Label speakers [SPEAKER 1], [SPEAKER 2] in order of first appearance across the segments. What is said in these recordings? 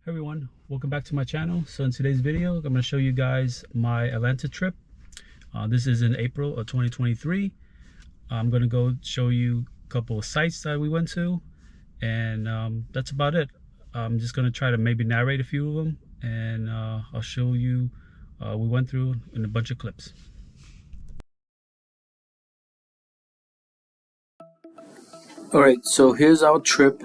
[SPEAKER 1] Hey everyone, welcome back to my channel. So in today's video, I'm going to show you guys my Atlanta trip. This is in April of 2023. I'm going to go show you a couple of sites that we went to, and that's about it. I'm just going to try to maybe narrate a few of them, and I'll show you we went through in a bunch of clips. Alright, so here's our trip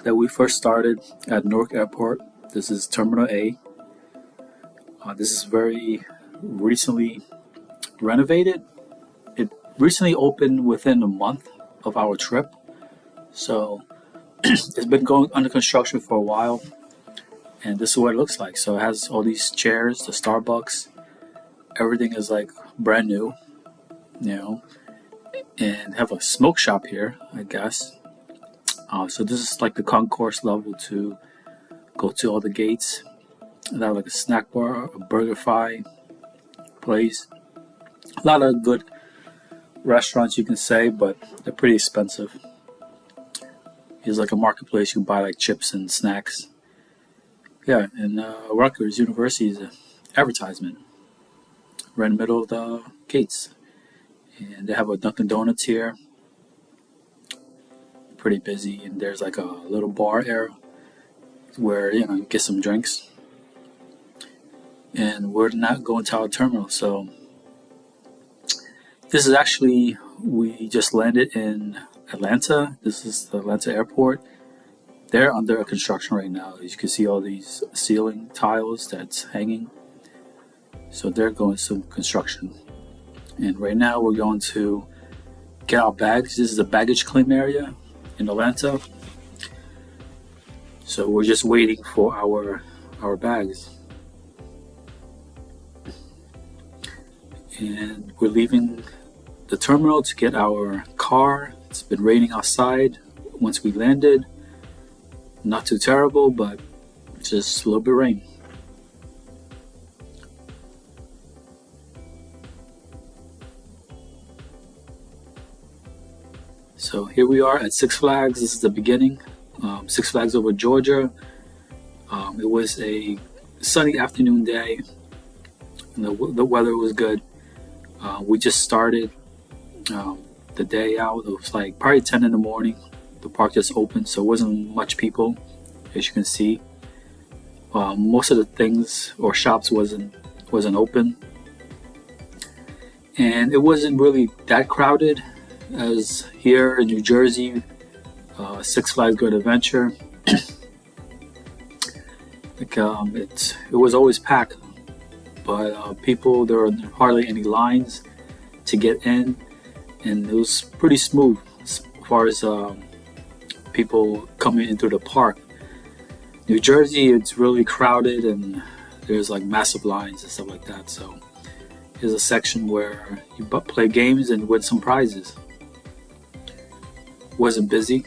[SPEAKER 1] that we first started at Newark Airport. This is Terminal A. This is very recently renovated. It recently opened within a month of our trip. So it's been going under construction for a while. And this is what it looks like. So it has all these chairs, the Starbucks. Everything is like brand new, and have a smoke shop here, I guess. So this is like the concourse level to go to all the gates. And they have like a snack bar, a BurgerFi place. A lot of good restaurants, you can say, but they're pretty expensive. Here's like a marketplace. You can buy like chips and snacks. Yeah, and Rutgers University is an advertisement right in the middle of the gates. And they have a Dunkin' Donuts here. Pretty busy, and there's like a little bar area where you get some drinks. And we're not going to our terminal, so this is actually, we just landed in Atlanta. This is the Atlanta airport. They're under construction right now. As you can see all these ceiling tiles that's hanging. So they're going some construction. And right now we're going to get our bags. This is a baggage claim area in Atlanta. So we're just waiting for our bags. And we're leaving the terminal to get our car. It's been raining outside once we landed. Not too terrible, but just a little bit of rain. So here we are at Six Flags. This is the beginning. Six Flags over Georgia. It was a sunny afternoon day, and the weather was good. We just started the day out. It was like probably 10 in the morning. The park just opened, so it wasn't much people, as you can see. Most of the things or shops wasn't open, and it wasn't really that crowded as here in New Jersey. Six Flags Great Adventure. It was always packed, but people, there were hardly any lines to get in, and it was pretty smooth as far as people coming into the park. New Jersey, it's really crowded, and there's like massive lines and stuff like that. So here's a section where you play games and win some prizes. Wasn't busy.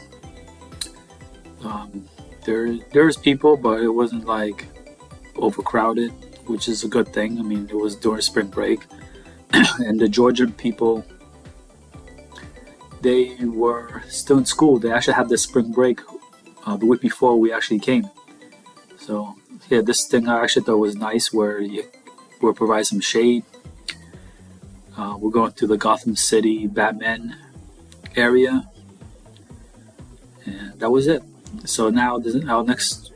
[SPEAKER 1] There's people, but it wasn't like overcrowded, which is a good thing. I mean, it was during spring break, and the Georgian people, they were still in school. They actually had their spring break the week before we actually came. So yeah, this thing I actually thought was nice, where you will provide some shade. We're going to the Gotham City Batman area, and that was it. So now our next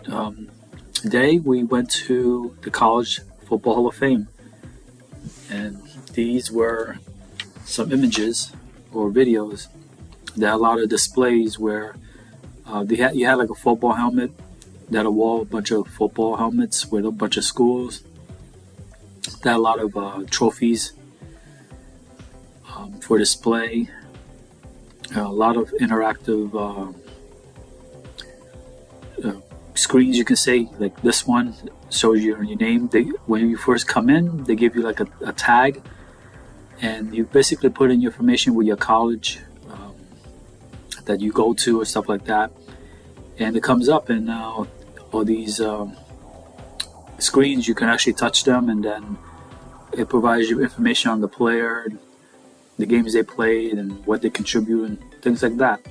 [SPEAKER 1] day, we went to the College Football Hall of Fame, and these were some images or videos. There are a lot of displays where you had like a football helmet. They had a bunch of football helmets with a bunch of schools. They had a lot of trophies for display. A lot of interactive screens, you can say. Like this one shows you your name. When you first come in, they give you like a tag, and you basically put in your information with your college that you go to or stuff like that, and it comes up. And now all these screens, you can actually touch them, and then it provides you information on the player, the games they played, and what they contribute, and things like that.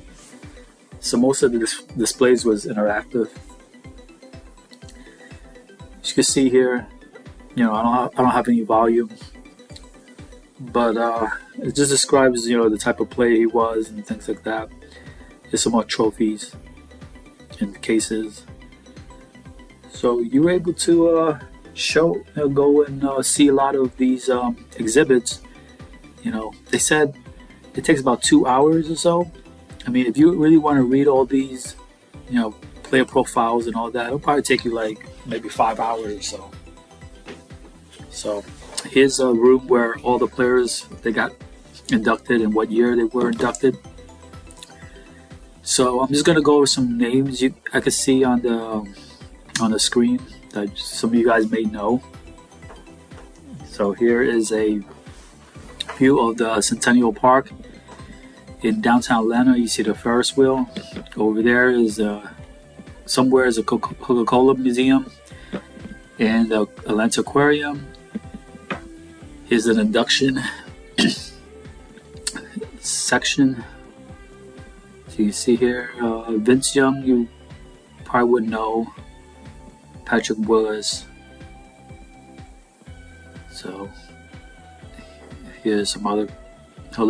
[SPEAKER 1] So most of the displays was interactive. As you can see here, I don't have any volume, but it just describes the type of player he was and things like that. There's some more trophies and cases. So you were able to go and see a lot of these exhibits. They said it takes about 2 hours or so. I mean, if you really want to read all these, player profiles and all that, it'll probably take you like maybe 5 hours or so. So here's a room where all the players, they got inducted and what year they were inducted. So I'm just gonna go over some names I could see on the screen that some of you guys may know. So here is a view of the Centennial Park in downtown Atlanta. You see the Ferris wheel. Over there is somewhere is a Coca-Cola museum and the Atlanta Aquarium. Here's an induction section. So you see here, Vince Young, you probably wouldn't know. Patrick Willis. So here's some other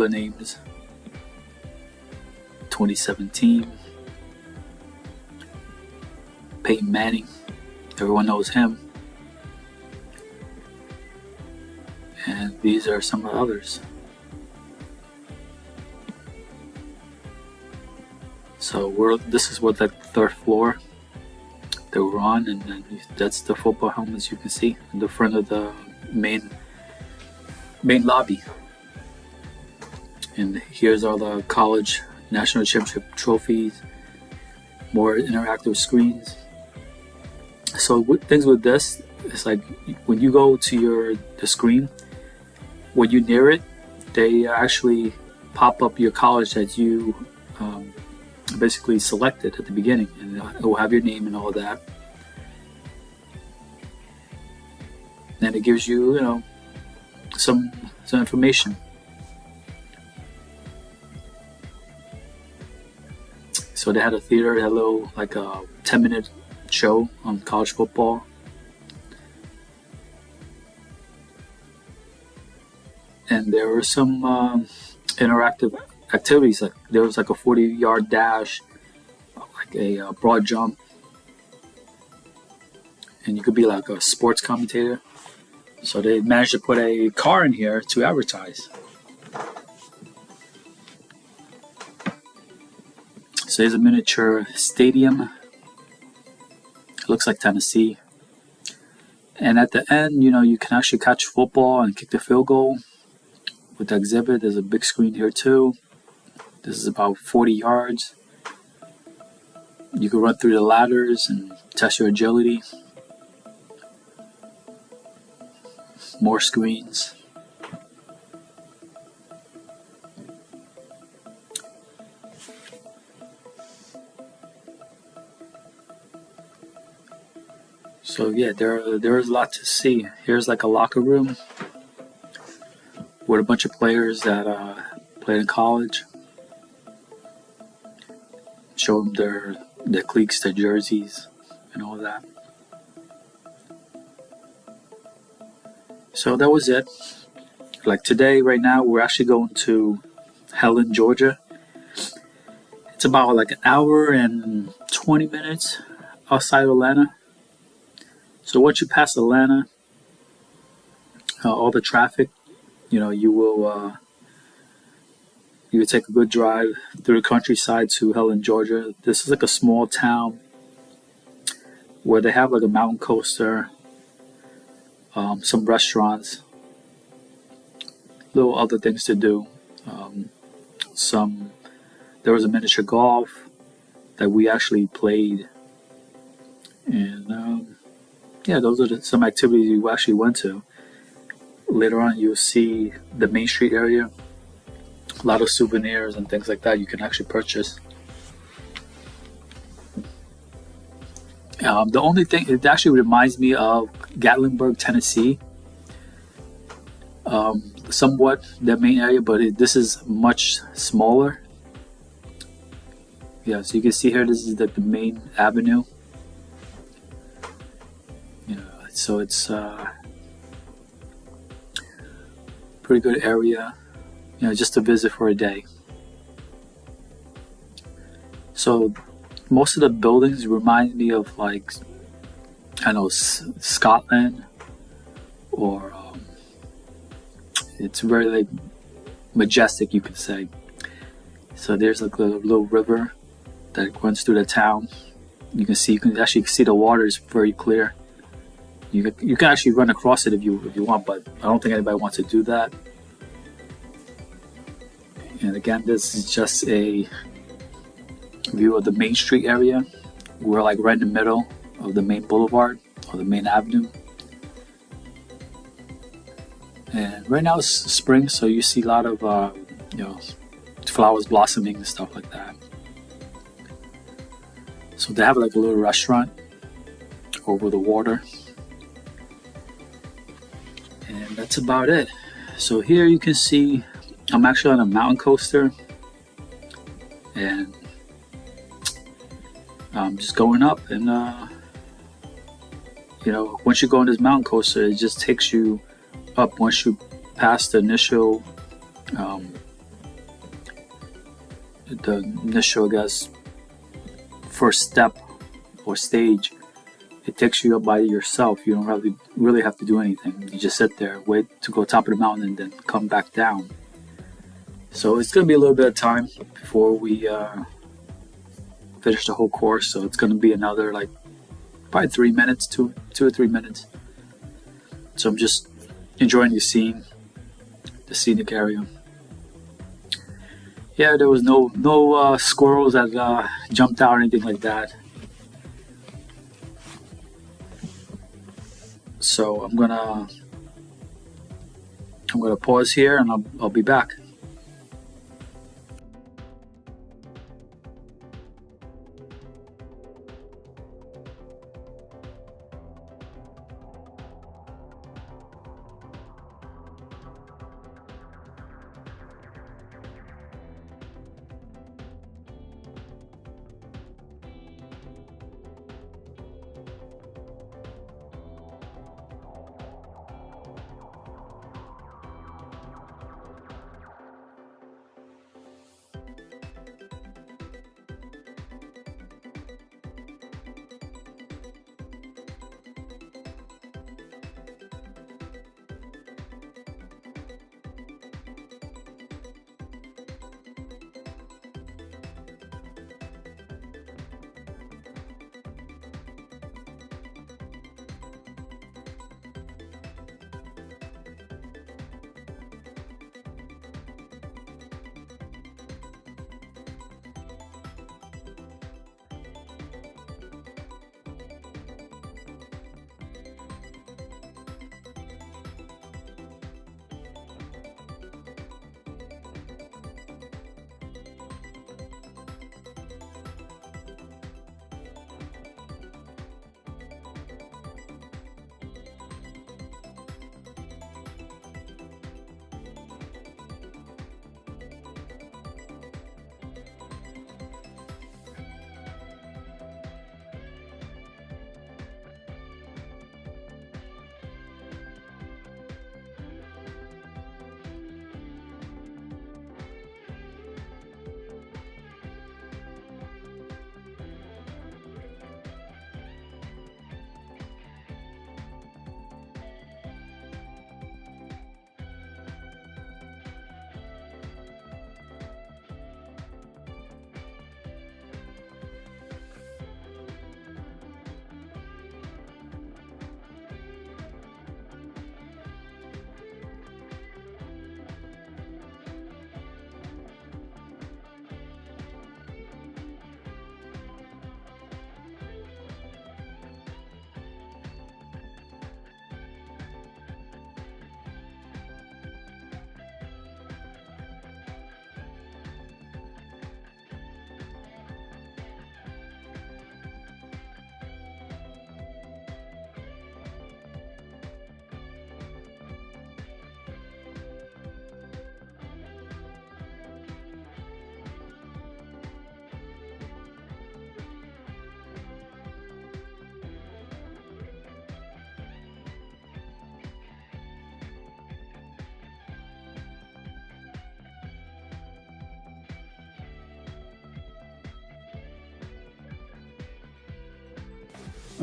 [SPEAKER 1] names. 2017. Peyton Manning. Everyone knows him. And these are some of the others. So this is what the third floor they were on, and then that's the football helmets you can see in the front of the main lobby. And here's all the college national championship trophies, more interactive screens. So things with this, it's like when you go to the screen, when you near it, they actually pop up your college that you basically selected at the beginning, and it will have your name and all that. And it gives you, some information. So they had a theater, they had a little, like a 10-minute show on college football. And there were some interactive activities, like there was like a 40-yard dash, like a broad jump, and you could be like a sports commentator. So they managed to put a car in here to advertise. So there's a miniature stadium. It looks like Tennessee. And at the end, you can actually catch football and kick the field goal with the exhibit. There's a big screen here too. This is about 40 yards. You can run through the ladders and test your agility. More screens. So yeah, there is a lot to see. Here's like a locker room with a bunch of players that played in college. Show them their cleats, their jerseys, and all that. So that was it. Like today, right now, we're actually going to Helen, Georgia. It's about like an hour and 20 minutes outside Atlanta. So once you pass Atlanta, all the traffic, you will take a good drive through the countryside to Helen, Georgia. This is like a small town where they have like a mountain coaster, some restaurants, little other things to do. There was a miniature golf that we actually played, and those are some activities we actually went to. Later on, you'll see the Main Street area. A lot of souvenirs and things like that you can actually purchase. The only thing, it actually reminds me of Gatlinburg, Tennessee. Somewhat the main area, but this is much smaller. Yeah, so you can see here, this is the main avenue. So it's pretty good area, just to visit for a day. So most of the buildings remind me of like, I know, Scotland, or it's very like majestic, you could say. So there's like a little river that runs through the town. You can actually see the water is very clear. You can actually run across it if you want, but I don't think anybody wants to do that. And again, this is just a view of the Main Street area. We're like right in the middle of the main boulevard or the main avenue. And right now it's spring, so you see a lot of flowers blossoming and stuff like that. So they have like a little restaurant over the water. And that's about it. So here you can see I'm actually on a mountain coaster, and I'm just going up, and once you go on this mountain coaster, it just takes you up. Once you pass the initial I guess, first step or stage, it takes you up by yourself. You don't really have to do anything. You just sit there, wait to go top of the mountain, and then come back down. So it's going to be a little bit of time before we finish the whole course. So it's going to be another like probably 3 minutes, 2 or 3 minutes. So I'm just enjoying the scenic area. Yeah, there was no squirrels that jumped out or anything like that. So I'm gonna pause here, and I'll be back.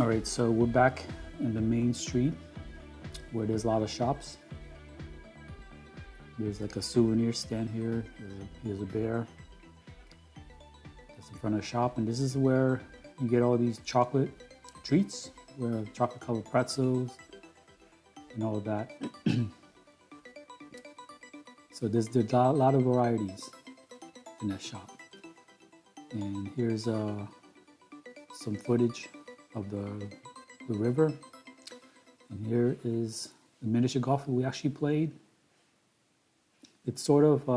[SPEAKER 1] All right, so we're back in the main street where there's a lot of shops. There's like a souvenir stand here. Here's a bear that's in front of the shop, and this is where you get all these chocolate treats, where chocolate covered pretzels and all of that. So there's a lot of varieties in that shop. And here's some footage of the river. And here is the miniature golf we actually played. It's sort of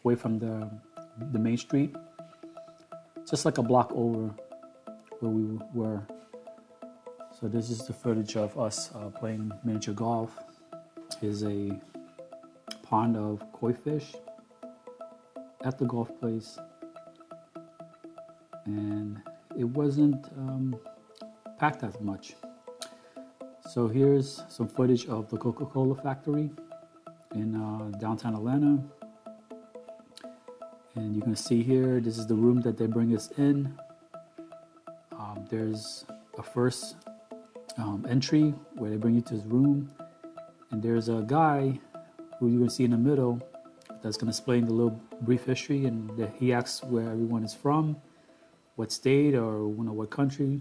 [SPEAKER 1] away from the main street, just like a block over where we were. So this is the footage of us playing miniature golf. Here's a pond of koi fish at the golf place, and it wasn't packed as much. So here's some footage of the Coca-Cola factory in downtown Atlanta. And you can see here, this is the room that they bring us in. There's a first entry where they bring you to this room. And there's a guy who you're gonna see in the middle that's gonna explain the little brief history, and he asks where everyone is from, what state or what country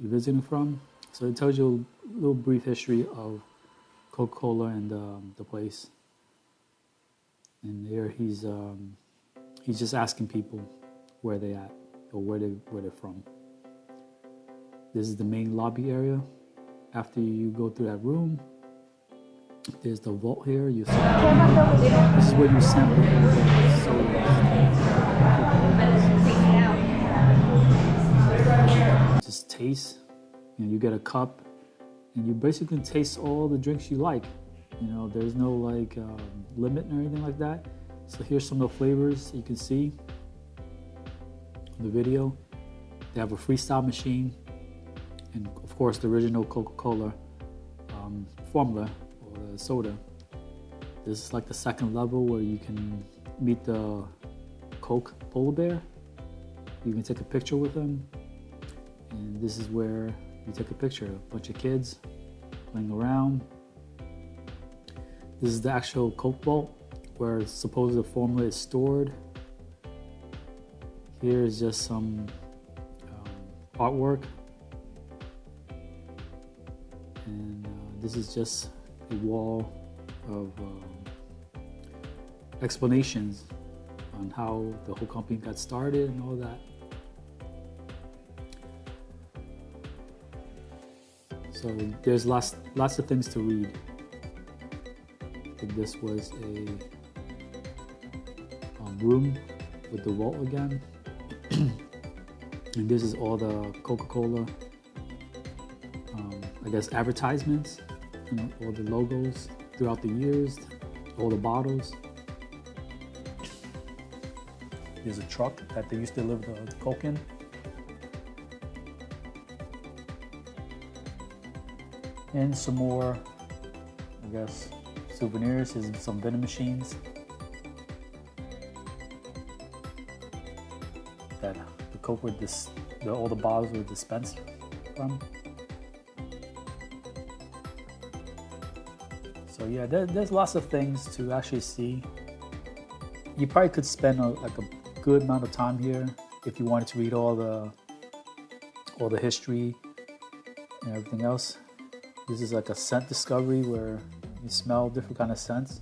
[SPEAKER 1] you're visiting from. So it tells you a little brief history of Coca-Cola and the place. And there he's just asking people where they at or where they're from. This is the main lobby area. After you go through that room, there's the vault here. You see, this is where you sample the soda. Just taste. You get a cup, and you basically taste all the drinks you like. There's no limit or anything like that. So here's some of the flavors you can see in the video. They have a freestyle machine, and of course the original Coca-Cola formula or the soda. This is like the second level where you can meet the Coke polar bear. You can take a picture with them, and this is where you take a picture of a bunch of kids playing around. This is the actual Coke vault where supposedly the formula is stored. Here is just some artwork, and this is just a wall of explanations on how the whole company got started and all that. So there's lots of things to read. I think this was a room with the vault again. And this is all the Coca-Cola, I guess, advertisements, all the logos throughout the years, all the bottles. There's a truck that they used to deliver the Coke in. And some more, I guess, souvenirs. Here's some vending machines that the Coke would all the bottles were dispensed from. So yeah, there's lots of things to actually see. You probably could spend a good amount of time here if you wanted to read all the history and everything else. This is like a scent discovery where you smell different kind of scents.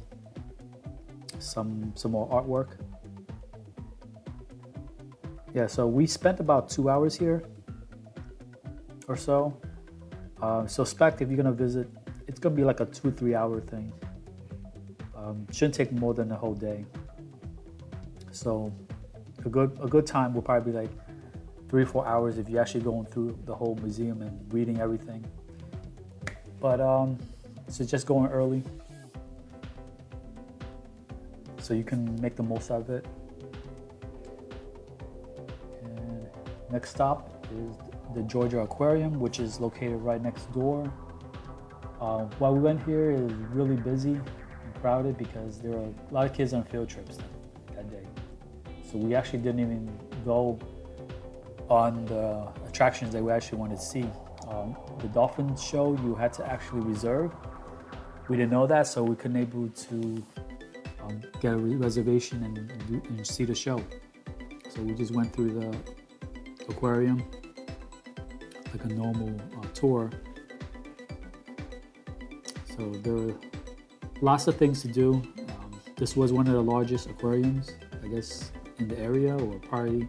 [SPEAKER 1] Some more artwork. Yeah, so we spent about 2 hours here or so. So expect if you're gonna visit, it's gonna be like a 2-3 hour thing. Shouldn't take more than a whole day. So a good time will probably be like 3 or 4 hours if you're actually going through the whole museum and reading everything. But so just going early so you can make the most out of it. And next stop is the Georgia Aquarium, which is located right next door. While we went here, it was really busy and crowded because there were a lot of kids on field trips that day. So we actually didn't even go on the attractions that we actually wanted to see. the dolphin show, you had to actually reserve. We didn't know that, so we couldn't able to get a reservation and see the show. So we just went through the aquarium like a normal tour. So there were lots of things to do. This was one of the largest aquariums, I guess, in the area, or probably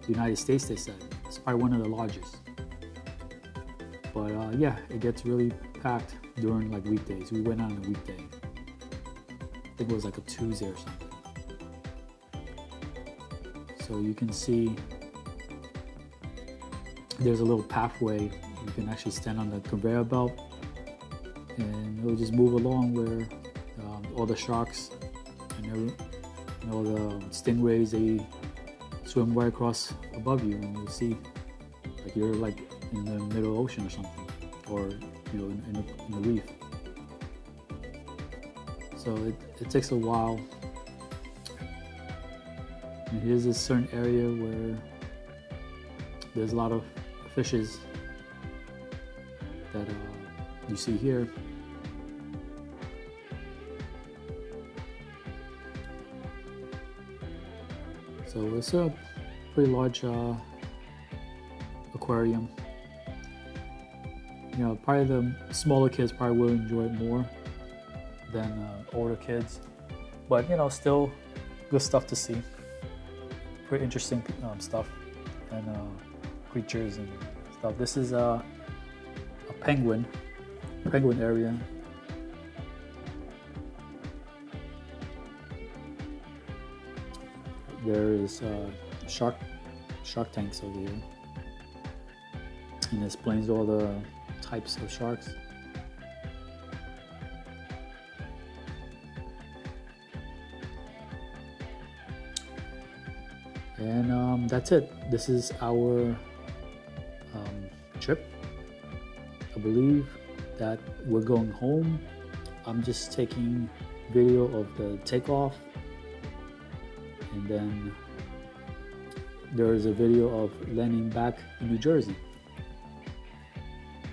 [SPEAKER 1] the United States, they said. It's probably one of the largest. But yeah, it gets really packed during like weekdays. We went on a weekday. I think it was like a Tuesday or something. So you can see there's a little pathway. You can actually stand on the conveyor belt and it'll just move along where all the sharks and all the stingrays, they swim right across above you, and you see like you're like in the middle ocean or something, or you know, in the reef. So it takes a while. And here's a certain area where there's a lot of fishes that you see here. So it's a pretty large aquarium. You know, probably the smaller kids probably will enjoy it more than older kids, but you know, still good stuff to see. Pretty interesting stuff and creatures and stuff. This is a penguin area. There is shark tanks over here, and it explains all the types of sharks. And that's it. This is our trip. I believe that we're going home. I'm just taking video of the takeoff, and then there is a video of landing back in New Jersey.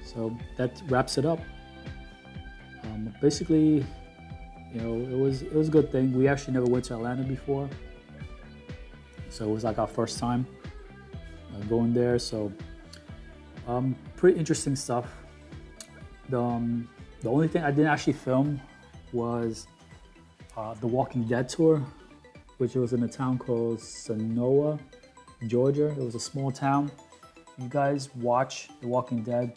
[SPEAKER 1] So that wraps it up. Basically, you know, it was a good thing. We actually never went to Atlanta before, so it was like our first time going there. So pretty interesting stuff. The only thing I didn't actually film was the Walking Dead tour, which was in a town called Genoa, Georgia. It was a small town. You guys watch The Walking Dead.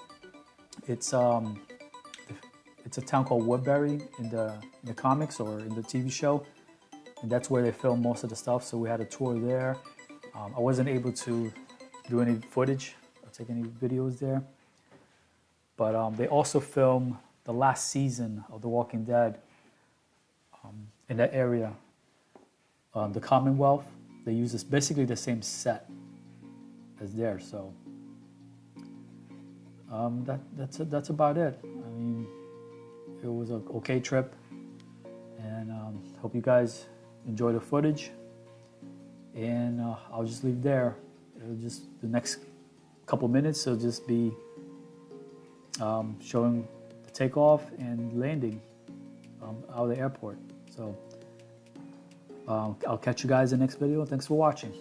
[SPEAKER 1] It's a town called Woodbury in the comics or in the TV show, and that's where they film most of the stuff. So we had a tour there. I wasn't able to do any footage or take any videos there, but they also filmed the last season of The Walking Dead in that area. The Commonwealth, they use this basically the same set as there. So that's about it. I mean, it was an okay trip, and hope you guys enjoy the footage. And I'll just leave there. It'll just the next couple minutes. It'll just be showing the takeoff and landing out of the airport. So I'll catch you guys in the next video. Thanks for watching.